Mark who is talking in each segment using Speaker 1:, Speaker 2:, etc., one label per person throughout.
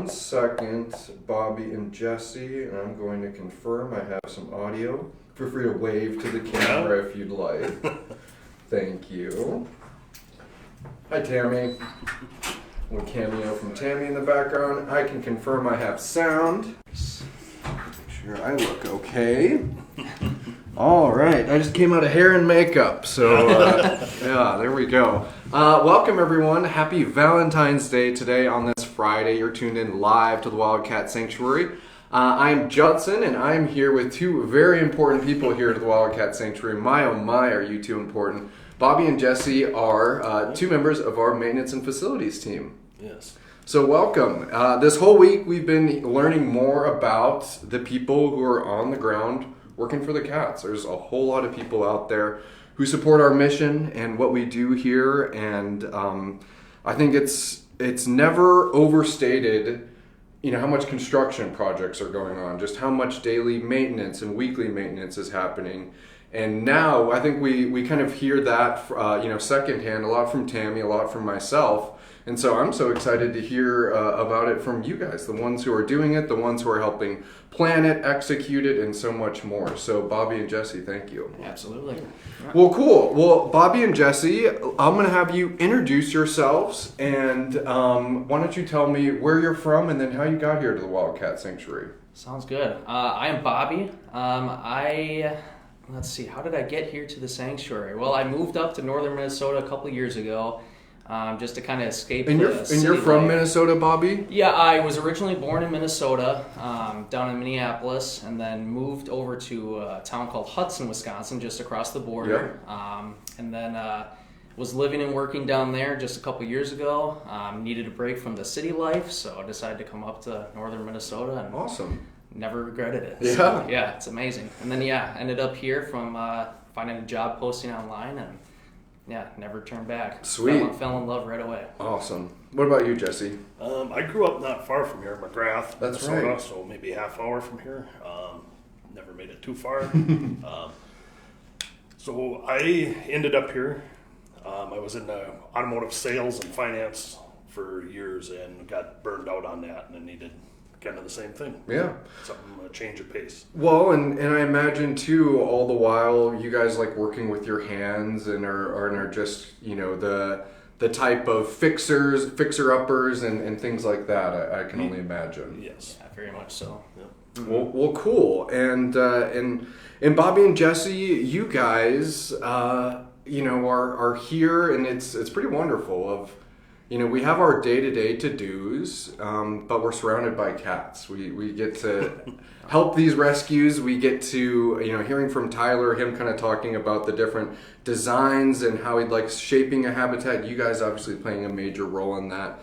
Speaker 1: 1 second, Bobby and Jesse, and I'm going to confirm I have some audio. Feel free to wave to the camera if you'd like. Thank you. Hi, Tammy. A little cameo from Tammy in the background. I can confirm I have sound. Make sure I look okay. All right, I just came out of hair and makeup, so yeah, there we go. Welcome everyone. Happy Valentine's Day today on this Friday. You're tuned in live to the Wildcat Sanctuary. I'm Judson, and I'm here with two very important people here at the Wildcat Sanctuary. My oh my, are you two important. Bobby and Jesse are two members of our maintenance and facilities team.
Speaker 2: Yes.
Speaker 1: So welcome. This whole week we've been learning more about the people who are on the ground working for the cats. There's a whole lot of people out there who support our mission and what we do here, and I think it's never overstated, you know, how much construction projects are going on, just how much daily maintenance and weekly maintenance is happening. And now I think we kind of hear that secondhand, a lot from Tammy, a lot from myself. And so I'm so excited to hear about it from you guys, the ones who are doing it, the ones who are helping plan it, execute it, and so much more. So Bobby and Jesse, thank you.
Speaker 3: Absolutely.
Speaker 1: Well, cool. Well, Bobby and Jesse, I'm going to have you introduce yourselves, and why don't you tell me where you're from and then how you got here to the Wildcat Sanctuary.
Speaker 3: Sounds good. I am Bobby. Let's see, how did I get here to the sanctuary? Well, I moved up to northern Minnesota a couple years ago. Just to kind of escape
Speaker 1: and you're from
Speaker 3: life.
Speaker 1: Minnesota, Bobby?
Speaker 3: Yeah, I was originally born in Minnesota, down in Minneapolis, and then moved over to a town called Hudson, Wisconsin, just across the border.
Speaker 1: Yeah.
Speaker 3: And then was living and working down there just a couple years ago. Needed a break from the city life, so I decided to come up to northern Minnesota. And
Speaker 1: awesome.
Speaker 3: Never regretted it.
Speaker 1: Yeah.
Speaker 3: So, yeah, it's amazing. And then, ended up here from finding a job posting online and never turned back.
Speaker 1: Sweet.
Speaker 3: Fell in love right away.
Speaker 1: Awesome. What about you, Jesse?
Speaker 2: I grew up not far from here, McGrath,
Speaker 1: That's
Speaker 2: Minnesota,
Speaker 1: right.
Speaker 2: so maybe half hour from here. Never made it too far. So I ended up here. I was in automotive sales and finance for years and got burned out on that and needed kind of the same thing.
Speaker 1: Yeah.
Speaker 2: A change of pace.
Speaker 1: Well, and I imagine too, all the while you guys like working with your hands and are just, you know, the type of fixer-uppers and things like that. I can only imagine.
Speaker 2: Yes.
Speaker 3: Yeah, very much so.
Speaker 2: Yep.
Speaker 1: Well, cool. And Bobby and Jesse, you guys, are here, and it's pretty wonderful. You know, we have our day-to-day to-dos, but we're surrounded by cats. We get to help these rescues. We get to, hearing from Tyler, him kind of talking about the different designs and how he likes shaping a habitat. You guys obviously playing a major role in that.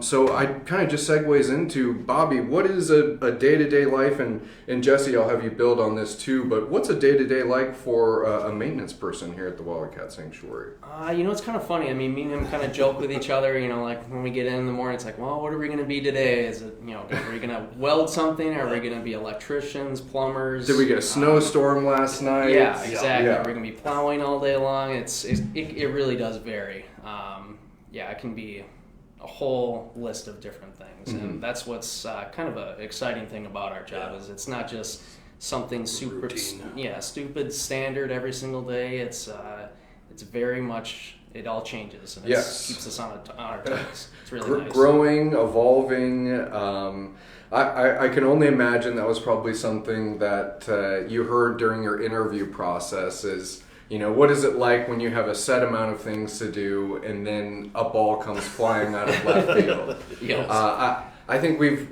Speaker 1: So I kind of just segues into, Bobby, what is a day-to-day life? And Jesse, I'll have you build on this too, but what's a day-to-day like for a maintenance person here at the Wildcat Sanctuary?
Speaker 3: It's kind of funny. I mean, me and him kind of joke with each other, like when we get in the morning, it's like, well, what are we going to be today? Is it, are we going to weld something? Are we going to be electricians, plumbers?
Speaker 1: Did we get a snowstorm last night?
Speaker 3: Yeah, exactly.
Speaker 1: Yeah.
Speaker 3: Are we going to be plowing all day long? It really does vary. It can be a whole list of different things, and that's what's kind of an exciting thing about our job is it's not just something super stupid standard every single day. It's very much, it all changes, and it keeps us on our toes. It's really nice. Growing,
Speaker 1: evolving. I can only imagine that was probably something that you heard during your interview process is, what is it like when you have a set amount of things to do and then a ball comes flying out of left field?
Speaker 3: Yes.
Speaker 1: I think we've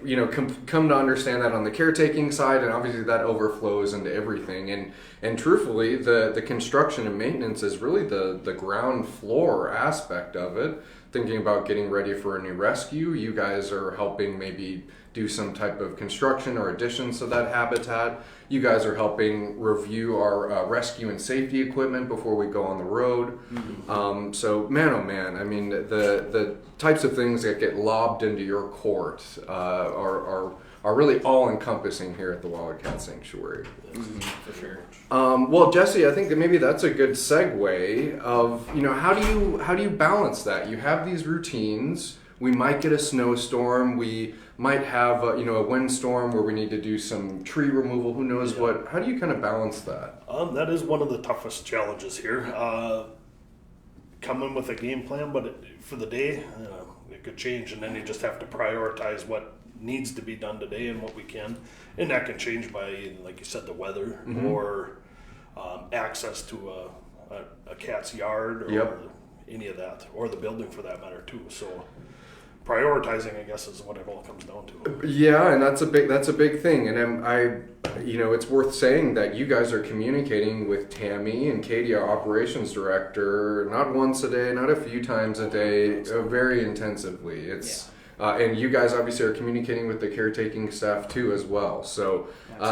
Speaker 1: come to understand that on the caretaking side, and obviously that overflows into everything. And truthfully, the construction and maintenance is really the ground floor aspect of it. Thinking about getting ready for a new rescue, you guys are helping maybe do some type of construction or additions to that habitat. You guys are helping review our rescue and safety equipment before we go on the road. Mm-hmm. So man, oh man, I mean, the types of things that get lobbed into your court are really all-encompassing here at the Wildcat Sanctuary.
Speaker 3: Mm-hmm, for sure.
Speaker 1: Well, Jesse, I think that maybe that's a good segue of, how do you balance that? You have these routines we might get a snowstorm, we might have a windstorm where we need to do some tree removal, who knows what. How do you kind of balance that?
Speaker 2: That is one of the toughest challenges here. Come in with a game plan, but for the day, it could change, and then you just have to prioritize what needs to be done today and what we can. And that can change by, like you said, the weather or access to a cat's yard or any of that, or the building for that matter too. So prioritizing, I guess, is what it all comes down to.
Speaker 1: Yeah, and that's a big thing. And it's worth saying that you guys are communicating with Tammy and Katie, our operations director, not once a day, not a few times a day, very intensively. And you guys obviously are communicating with the caretaking staff too as well. So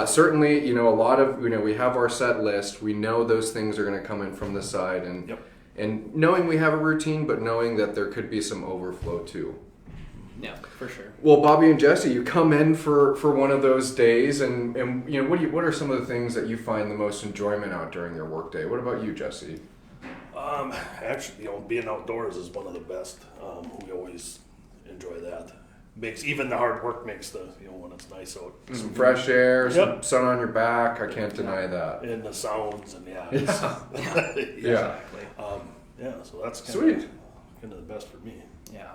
Speaker 1: certainly, a lot of, we have our set list. We know those things are going to come in from the side, and knowing we have a routine, but knowing that there could be some overflow too.
Speaker 3: Yeah, for sure.
Speaker 1: Well, Bobby and Jesse, you come in for one of those days, and what are some of the things that you find the most enjoyment out during your workday? What about you, Jesse?
Speaker 2: Actually, being outdoors is one of the best. We always enjoy that. Makes even the hard work makes the when it's nice out.
Speaker 1: Some fresh air, some sun on your back. I can't deny that.
Speaker 2: And the sounds and
Speaker 1: exactly.
Speaker 2: So that's
Speaker 1: sweet.
Speaker 2: Kind of the best for me.
Speaker 3: Yeah.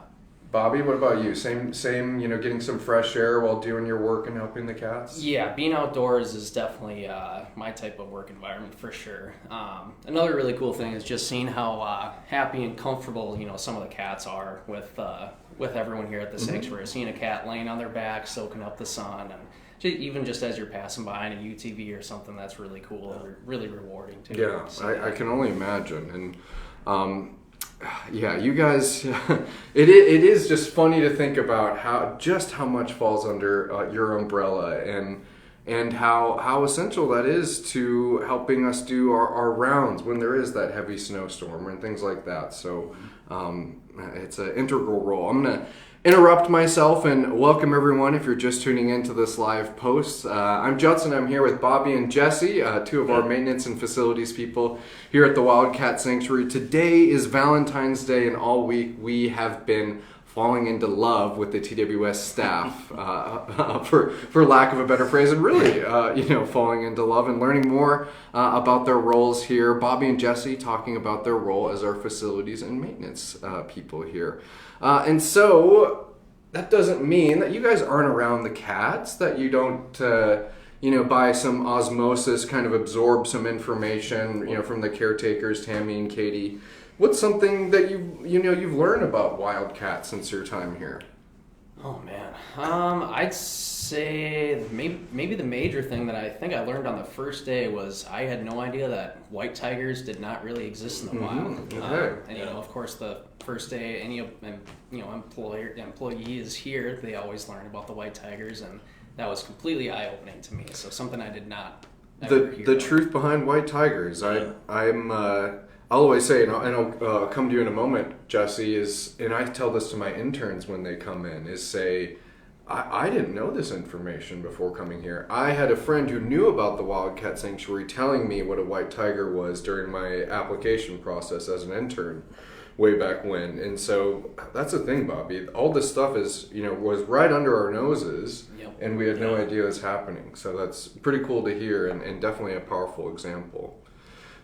Speaker 1: Bobby, what about you? Same, getting some fresh air while doing your work and helping the cats?
Speaker 3: Yeah, being outdoors is definitely my type of work environment for sure. Another really cool thing is just seeing how happy and comfortable, some of the cats are with everyone here at the sanctuary. Seeing a cat laying on their back, soaking up the sun, and even just as you're passing by in a UTV or something, that's really cool and really rewarding too.
Speaker 1: Yeah,
Speaker 3: So,
Speaker 1: I can only imagine. And you guys, it is just funny to think about how much falls under your umbrella and how essential that is to helping us do our rounds when there is that heavy snowstorm and things like that. So it's an integral role. I'm going to interrupt myself and welcome everyone if you're just tuning into this live post. I'm Judson. I'm here with Bobby and Jesse, two of our maintenance and facilities people here at the Wildcat Sanctuary. Today is Valentine's Day, and all week we have been falling into love with the TWS staff, for lack of a better phrase, and really, falling into love and learning more about their roles here. Bobby and Jesse talking about their role as our facilities and maintenance people here. And so that doesn't mean that you guys aren't around the cats, that you don't, by some osmosis kind of absorb some information, from the caretakers, Tammy and Katie. What's something that you've learned about Wildcat since your time here?
Speaker 3: Oh man, I'd say maybe the major thing that I think I learned on the first day was I had no idea that white tigers did not really exist in the wild.
Speaker 1: Okay.
Speaker 3: And of course, the first day any employee is here, they always learn about the white tigers, and that was completely eye-opening to me. So something I did not ever hear
Speaker 1: the
Speaker 3: about.
Speaker 1: truth behind white tigers. I'll always say, and I'll come to you in a moment, Jesse, and I tell this to my interns when they come in, is say, I didn't know this information before coming here. I had a friend who knew about the Wildcat Sanctuary telling me what a white tiger was during my application process as an intern way back when. And so that's the thing, Bobby. All this stuff was right under our noses, and we had no idea it was happening. So that's pretty cool to hear, and definitely a powerful example.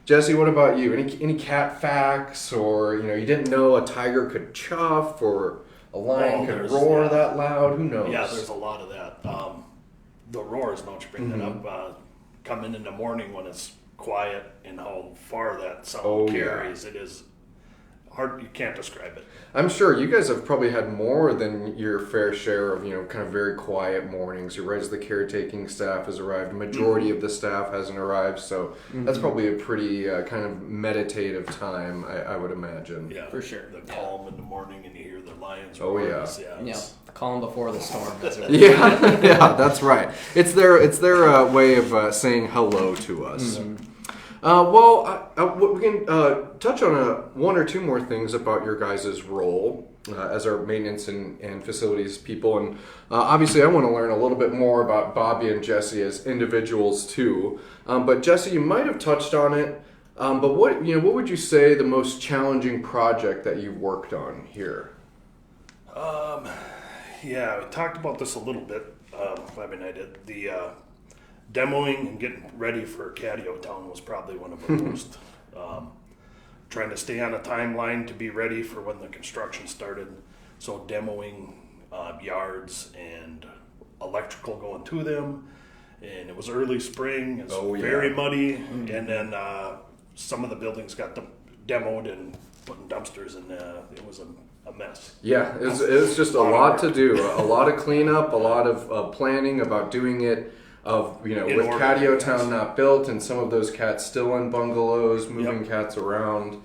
Speaker 1: Jesse, what about you? Any cat facts, or you didn't know a tiger could chuff, or a lion could roar that loud? Who knows?
Speaker 2: Yeah, there's a lot of that. The roars, now that you bring that up, come in the morning when it's quiet, and how far that sound carries. It is hard. You can't describe it.
Speaker 1: I'm sure you guys have probably had more than your fair share of, kind of very quiet mornings. You're right as the caretaking staff has arrived. A majority of the staff hasn't arrived, so that's probably a pretty kind of meditative time, I would imagine.
Speaker 2: Yeah,
Speaker 3: for sure.
Speaker 2: The calm in the morning, and you hear the lions
Speaker 1: roar.
Speaker 3: Yeah, the calm before the storm.
Speaker 1: Yeah, that's right. It's their way of saying hello to us. We can touch on one or two more things about your guys' role as our maintenance and facilities people. And obviously I want to learn a little bit more about Bobby and Jesse as individuals too. But Jesse, you might have touched on it. But what would you say the most challenging project that you've worked on here?
Speaker 2: Yeah, we talked about this a little bit. I mean, I did. The demoing and getting ready for Catio Town was probably one of the most. Trying to stay on a timeline to be ready for when the construction started. So demoing yards and electrical going to them. And it was early spring. It was very muddy. Mm-hmm. And then some of the buildings got demoed and putting dumpsters in. It was a mess.
Speaker 1: Yeah, it was just a lot to do. A lot of cleanup, a lot of planning about doing it. With Catio Town not built and some of those cats still in bungalows, moving cats around.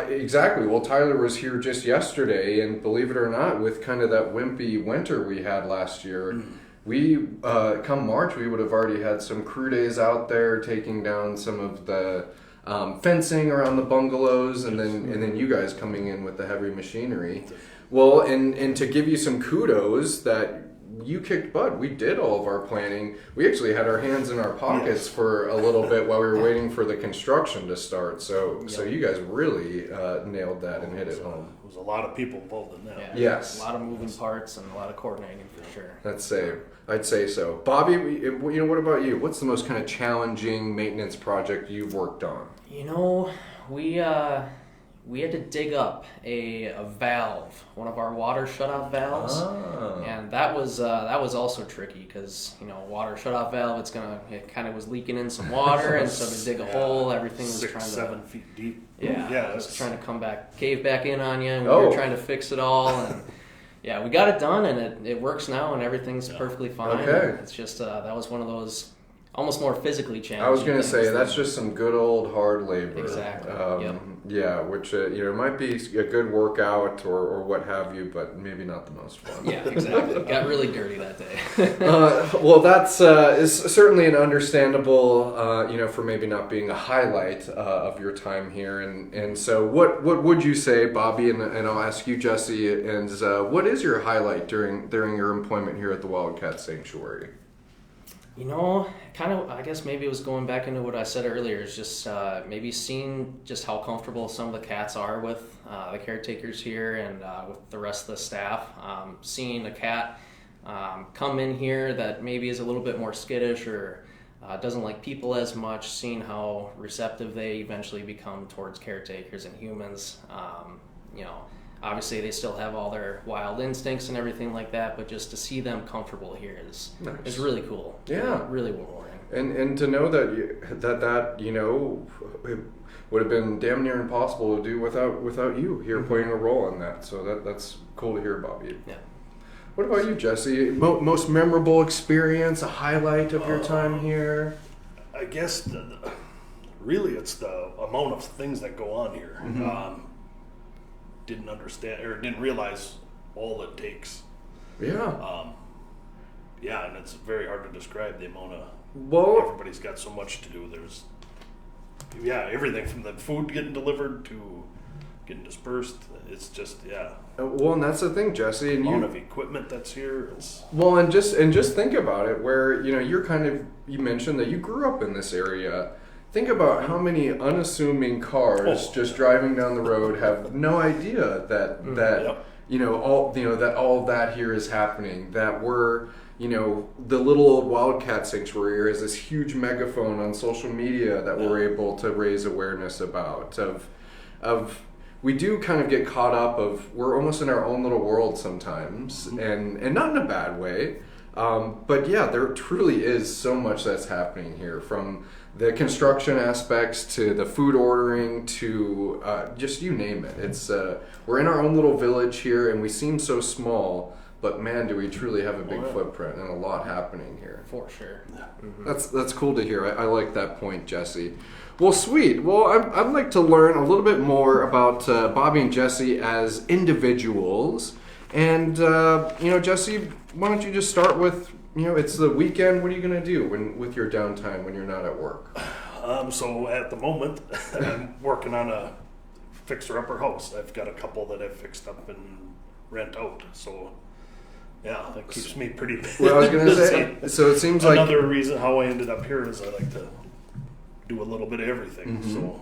Speaker 1: Exactly. Well, Tyler was here just yesterday, and believe it or not, with kind of that wimpy winter we had last year, we come March we would have already had some crew days out there taking down some of the fencing around the bungalows, and then you guys coming in with the heavy machinery. Well, and to give you some kudos that you kicked butt. We did all of our planning. We actually had our hands in our pockets for a little bit while we were waiting for the construction to start. So you guys really nailed that and hit it home.
Speaker 2: There was a lot of people involved in that.
Speaker 3: Yeah,
Speaker 1: yes.
Speaker 3: A lot of moving parts and a lot of coordinating for sure.
Speaker 1: I'd say so. Bobby, what about you? What's the most kind of challenging maintenance project you've worked on?
Speaker 3: We had to dig up a valve, one of our water shutoff valves, and that was also tricky because water shutoff valve, it kind of was leaking in some water, and so to dig a hole, everything was
Speaker 2: 6-7 feet deep.
Speaker 3: Yeah, it was trying to cave back in on you, and we were trying to fix it all, and we got it done, and it works now, and everything's perfectly fine.
Speaker 1: Okay.
Speaker 3: It's just that was one of those almost more physically challenging.
Speaker 1: I was going to say that's just some good old hard labor.
Speaker 3: Exactly.
Speaker 1: Yeah, which might be a good workout or what have you, but maybe not the most fun.
Speaker 3: Yeah, exactly. It got really dirty that day.
Speaker 1: Well, that's is certainly an understandable, for maybe not being a highlight of your time here. And so, what would you say, Bobby? And I'll ask you, Jesse. And what is your highlight during your employment here at the Wildcat Sanctuary?
Speaker 3: I guess maybe it was going back into what I said earlier, is just maybe seeing just how comfortable some of the cats are with the caretakers here and with the rest of the staff. Seeing a cat come in here that maybe is a little bit more skittish or doesn't like people as much, seeing how receptive they eventually become towards caretakers and humans. Obviously, they still have all their wild instincts and everything like that, but just to see them comfortable here is really cool.
Speaker 1: Yeah,
Speaker 3: really rewarding.
Speaker 1: And to know that it would have been damn near impossible to do without you here playing a role in that. So that's cool to hear, Bobby.
Speaker 3: Yeah.
Speaker 1: What about you, Jesse? Most memorable experience, a highlight of your time here?
Speaker 2: I guess really it's the amount of things that go on here.
Speaker 1: Mm-hmm.
Speaker 2: Didn't understand or didn't realize all it takes.
Speaker 1: Yeah.
Speaker 2: And it's very hard to describe the amount of. Everybody's got so much to do. There's, everything from the food getting delivered to getting dispersed. It's just
Speaker 1: Well, and that's the thing, Jesse. And
Speaker 2: the amount of equipment that's here.
Speaker 1: And just think about it. Where you mentioned that you grew up in this area. Think about how many unassuming cars just driving down the road have no idea that all that here is happening. That we're the little old Wildcat Sanctuary is this huge megaphone on social media that we're able to raise awareness about. We do kind of get caught up we're almost in our own little world sometimes, and not in a bad way. But there truly is so much that's happening here, from the construction aspects to the food ordering to just you name it. It's we're in our own little village here, and we seem so small, but man, do we truly have a big footprint and a lot happening here.
Speaker 3: For sure.
Speaker 1: Mm-hmm. That's cool to hear. I like that point, Jesse. Well, sweet. Well, I'd like to learn a little bit more about Bobby and Jesse as individuals. And Jesse, why don't you just start with, it's the weekend. What are you going to do with your downtime when you're not at work?
Speaker 2: So at the moment, I'm working on a fixer-upper house. I've got a couple that I've fixed up and rent out. So, that keeps me pretty busy.
Speaker 1: Well, I was going to say, so it seems like...
Speaker 2: Another reason how I ended up here is I like to do a little bit of everything. Mm-hmm. So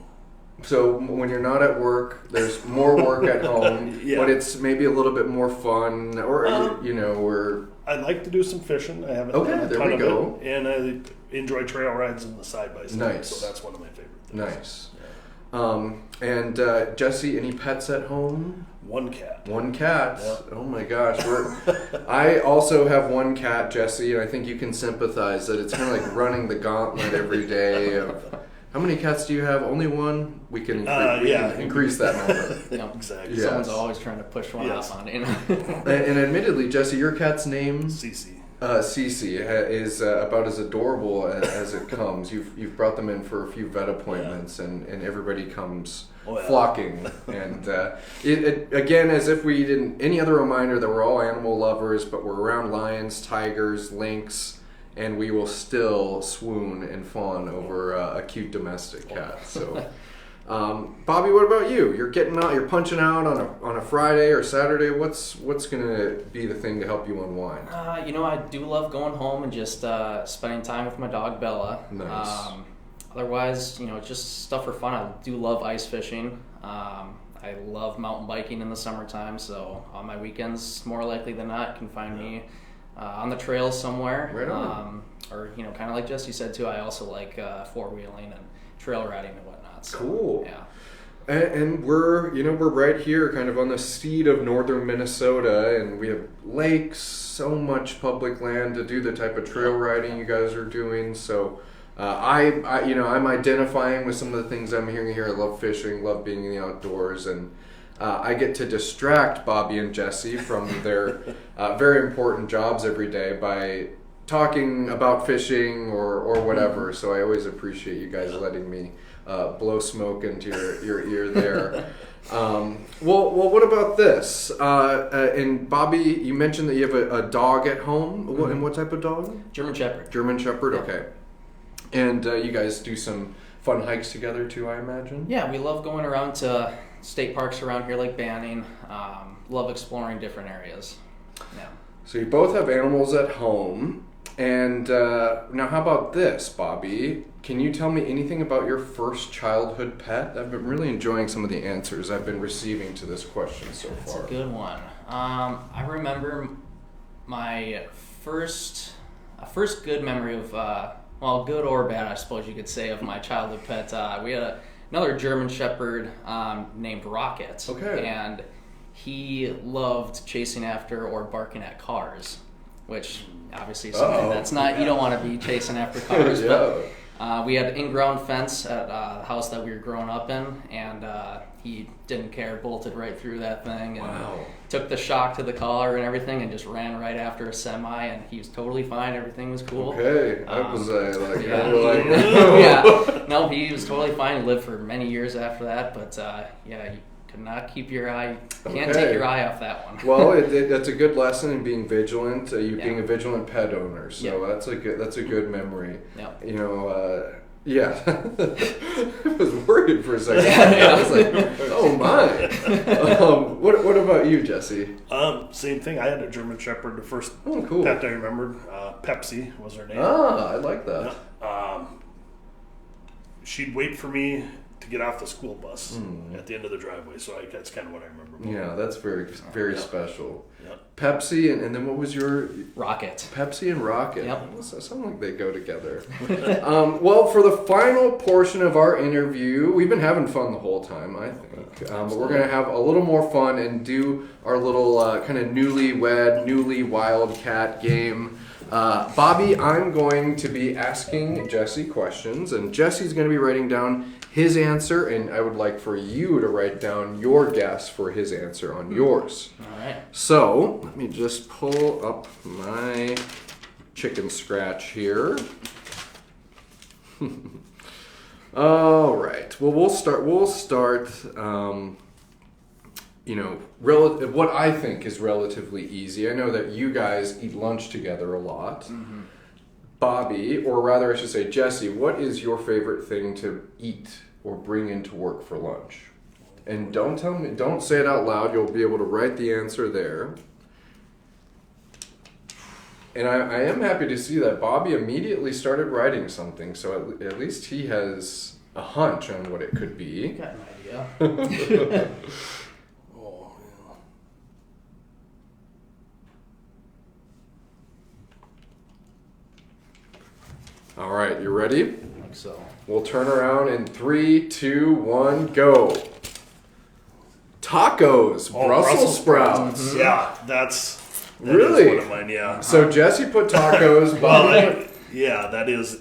Speaker 1: So when you're not at work, there's more work at home,
Speaker 2: Yeah.
Speaker 1: but it's maybe a little bit more fun, or or
Speaker 2: I like to do some fishing. I haven't
Speaker 1: Okay,
Speaker 2: done a
Speaker 1: there
Speaker 2: ton
Speaker 1: we
Speaker 2: of
Speaker 1: go.
Speaker 2: it, and I enjoy trail rides and the side by side.
Speaker 1: Nice.
Speaker 2: So that's one of my favorite things.
Speaker 1: nice. And Jesse, any pets at home?
Speaker 2: One cat.
Speaker 1: One cat.
Speaker 2: Yeah.
Speaker 1: Oh my gosh. I also have one cat, Jesse, and I think you can sympathize that it's kind of like running the gauntlet every day. How many cats do you have? Only one? We can increase that number.
Speaker 3: Yep.
Speaker 2: Exactly.
Speaker 1: Yeah.
Speaker 3: Someone's
Speaker 1: Yes.
Speaker 3: always trying to push one
Speaker 2: Yes.
Speaker 3: up on it.
Speaker 1: And admittedly, Jesse, your cat's name?
Speaker 2: CC.
Speaker 1: Cece is about as adorable as it comes. You've brought them in for a few vet appointments, and everybody comes flocking. And it again, as if we didn't any other reminder that we're all animal lovers, but we're around lions, tigers, lynx, and we will still swoon and fawn over a cute domestic cat. So. Bobby, what about you? You're getting out. You're punching out on a Friday or Saturday. What's gonna be the thing to help you unwind?
Speaker 3: I do love going home and just spending time with my dog Bella.
Speaker 1: Nice.
Speaker 3: Otherwise, just stuff for fun. I do love ice fishing. I love mountain biking in the summertime. So on my weekends, more likely than not, you can find me on the trails somewhere.
Speaker 1: Right on.
Speaker 3: Or kind of like Jesse said too. I also like four-wheeling and trail riding and whatnot. So,
Speaker 1: Cool.
Speaker 3: Yeah.
Speaker 1: And we're right here, kind of on the seat of northern Minnesota, and we have lakes, so much public land to do the type of trail riding you guys are doing. So, I'm identifying with some of the things I'm hearing here. I love fishing, love being in the outdoors, and I get to distract Bobby and Jesse from their very important jobs every day by talking about fishing or whatever. So I always appreciate you guys letting me blow smoke into your ear there. Well, what about this? And Bobby, you mentioned that you have a dog at home.
Speaker 3: Mm-hmm.
Speaker 1: And what type of dog?
Speaker 3: German Shepherd.
Speaker 1: German Shepherd,
Speaker 3: Yeah.
Speaker 1: okay. And you guys do some fun hikes together too, I imagine?
Speaker 3: Yeah, we love going around to state parks around here like Banning. Love exploring different areas. Yeah.
Speaker 1: So you both have animals at home. And now how about this, Bobby? Can you tell me anything about your first childhood pet? I've been really enjoying some of the answers I've been receiving to this question so
Speaker 3: That's
Speaker 1: far.
Speaker 3: a good one. I remember my first good memory of, good or bad, I suppose you could say, of my childhood pet. We had another German Shepherd named Rocket.
Speaker 1: Okay.
Speaker 3: And he loved chasing after or barking at cars, which obviously is something that's not, you don't want to be chasing after cars.
Speaker 1: Yeah.
Speaker 3: But we had an in-ground fence at the house that we were growing up in, and he didn't care, bolted right through that thing, and took the shock to the collar and everything, and just ran right after a semi, and he was totally fine. Everything was cool.
Speaker 1: Okay, that was
Speaker 3: yeah. No, he was totally fine. He lived for many years after that, but you could not keep your eye. Can't take your eye off that one.
Speaker 1: Well, that's a good lesson in being vigilant. Being a vigilant pet owner, so that's a good memory.
Speaker 3: Yep.
Speaker 1: Yeah. I was worried for a second.
Speaker 3: Yeah.
Speaker 1: I was like, oh my. What about you, Jesse?
Speaker 2: Same thing. I had a German Shepherd. The first
Speaker 1: cool.
Speaker 2: pet I remembered, Pepsi was her name.
Speaker 1: I like that.
Speaker 2: She'd wait for me to get off the school bus at the end of the driveway. So that's kind of what I remember.
Speaker 1: Yeah, that's very special.
Speaker 2: Yep.
Speaker 1: Pepsi and then what was your
Speaker 3: Rocket?
Speaker 1: Pepsi and Rocket.
Speaker 3: Yep.
Speaker 1: So sound like they go together. Well, for the final portion of our interview, we've been having fun the whole time, I think. But we're going to have a little more fun and do our little kind of newly Wildcat game. Bobby, I'm going to be asking Jesse questions, and Jesse's going to be writing down his answer, and I would like for you to write down your guess for his answer on yours.
Speaker 3: All right.
Speaker 1: So, let me just pull up my chicken scratch here. All right. Well, we'll start. What I think is relatively easy. I know that you guys eat lunch together a lot. Mm-hmm. Bobby, or rather I should say Jesse, what is your favorite thing to eat or bring into work for lunch? And don't say it out loud. You'll be able to write the answer there. And I am happy to see that Bobby immediately started writing something, so at least he has a hunch on what it could be.
Speaker 3: Got an idea.
Speaker 2: Oh, yeah.
Speaker 1: All right, you ready?
Speaker 3: I think so.
Speaker 1: We'll turn around in 3, 2, 1, go. Tacos,
Speaker 2: Oh,
Speaker 1: Brussels sprouts.
Speaker 2: Yeah, that is
Speaker 1: Really?
Speaker 2: one of mine. Yeah.
Speaker 1: So Jesse put tacos.
Speaker 2: Well,
Speaker 1: Bobby
Speaker 2: yeah, that is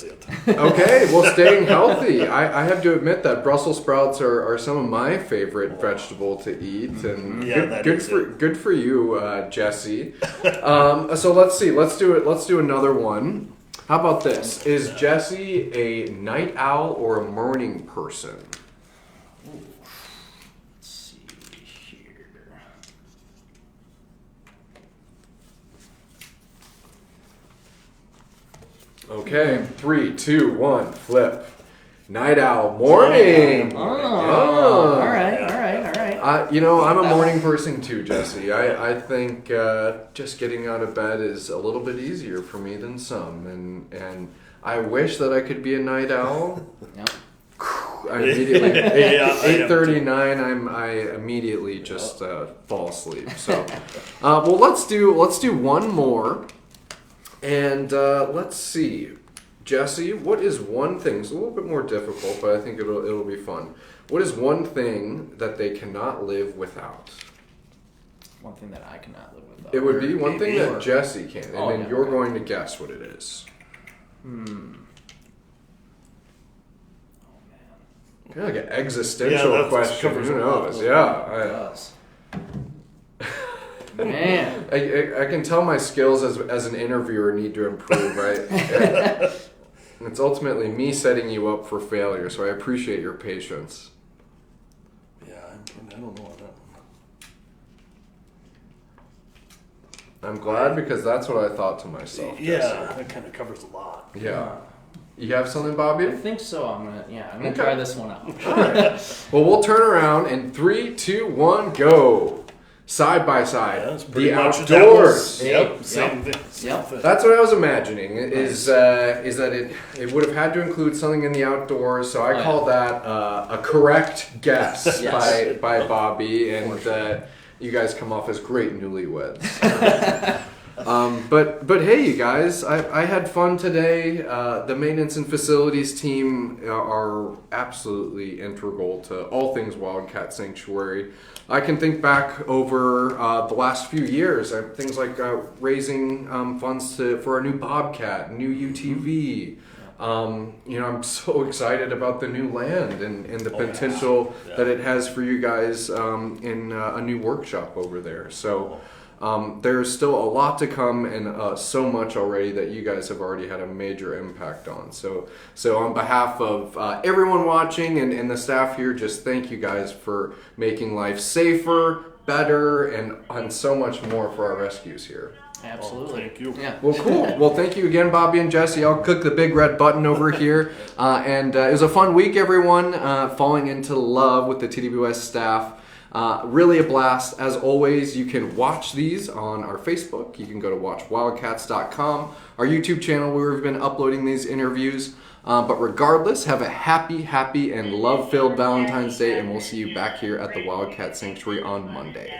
Speaker 2: it.
Speaker 1: Okay, well, staying healthy. I have to admit that Brussels sprouts are some of my favorite vegetable to eat, and
Speaker 2: Yeah,
Speaker 1: good for you, Jesse. So let's see. Let's do another one. How about this? Is Jesse a night owl or a morning person?
Speaker 3: Let's see here.
Speaker 1: Okay, 3, 2, 1, flip. Night owl, morning.
Speaker 3: Oh, all right.
Speaker 1: I'm a morning person too, Jesse. I think just getting out of bed is a little bit easier for me than some, and I wish that I could be a night owl.
Speaker 3: Yep.
Speaker 1: I immediately
Speaker 2: Yeah, I am
Speaker 1: 8:39. I immediately just fall asleep. So, well, let's do one more, and let's see, Jesse. What is one thing? It's a little bit more difficult, but I think it'll be fun. What is one thing that they cannot live without?
Speaker 3: One thing that I cannot live without.
Speaker 1: It would be one thing
Speaker 3: Maybe.
Speaker 1: that Jesse can, and
Speaker 3: Oh,
Speaker 1: then
Speaker 3: yeah,
Speaker 1: you're
Speaker 3: okay.
Speaker 1: going to guess what it is.
Speaker 3: Oh man.
Speaker 1: Kind of like an existential
Speaker 2: Yeah, that
Speaker 1: question.
Speaker 2: covers
Speaker 1: Who
Speaker 2: a lot.
Speaker 1: knows?
Speaker 3: It
Speaker 1: Yeah.
Speaker 3: does. Man.
Speaker 1: I can tell my skills as an interviewer need to improve, right? It's ultimately me setting you up for failure, so I appreciate your patience.
Speaker 2: Yeah, I don't know that one.
Speaker 1: I'm glad because that's what I thought to myself.
Speaker 2: Yeah,
Speaker 1: Jesse.
Speaker 2: that kind of covers a lot.
Speaker 1: Yeah. You have something, Bobby?
Speaker 3: I think so. I'm gonna
Speaker 1: Okay.
Speaker 3: try this one out.
Speaker 1: Well, we'll turn around in 3, 2, 1, go. Side by side.
Speaker 2: Yeah, that's pretty
Speaker 1: the
Speaker 2: much
Speaker 1: outdoors.
Speaker 2: Yep, same thing. Same
Speaker 3: Yep.
Speaker 2: thing.
Speaker 1: That's what I was imagining. Is that it would have had to include something in the outdoors, so I call that a correct guess
Speaker 3: Yes.
Speaker 1: by Bobby, and you guys come off as great newlyweds. But hey, you guys, I had fun today. The maintenance and facilities team are absolutely integral to all things Wildcat Sanctuary. I can think back over the last few years, things like raising funds for a new Bobcat, new UTV. I'm so excited about the new land and the potential that it has for you guys in a new workshop over there. So there's still a lot to come, and so much already that you guys have already had a major impact on. So on behalf of everyone watching and the staff here, just thank you guys for making life safer, better, and so much more for our rescues here.
Speaker 3: Absolutely.
Speaker 2: Thank you.
Speaker 3: Yeah.
Speaker 1: Well, cool. Well, thank you again, Bobby and Jesse. I'll click the big red button over here. And it was a fun week, everyone, falling into love with the TWS staff. Really a blast. As always, you can watch these on our Facebook. You can go to watchwildcats.com, our YouTube channel where we've been uploading these interviews. But regardless, have a happy, and love-filled Valentine's Day, and we'll see you back here at the Wildcat Sanctuary on Monday.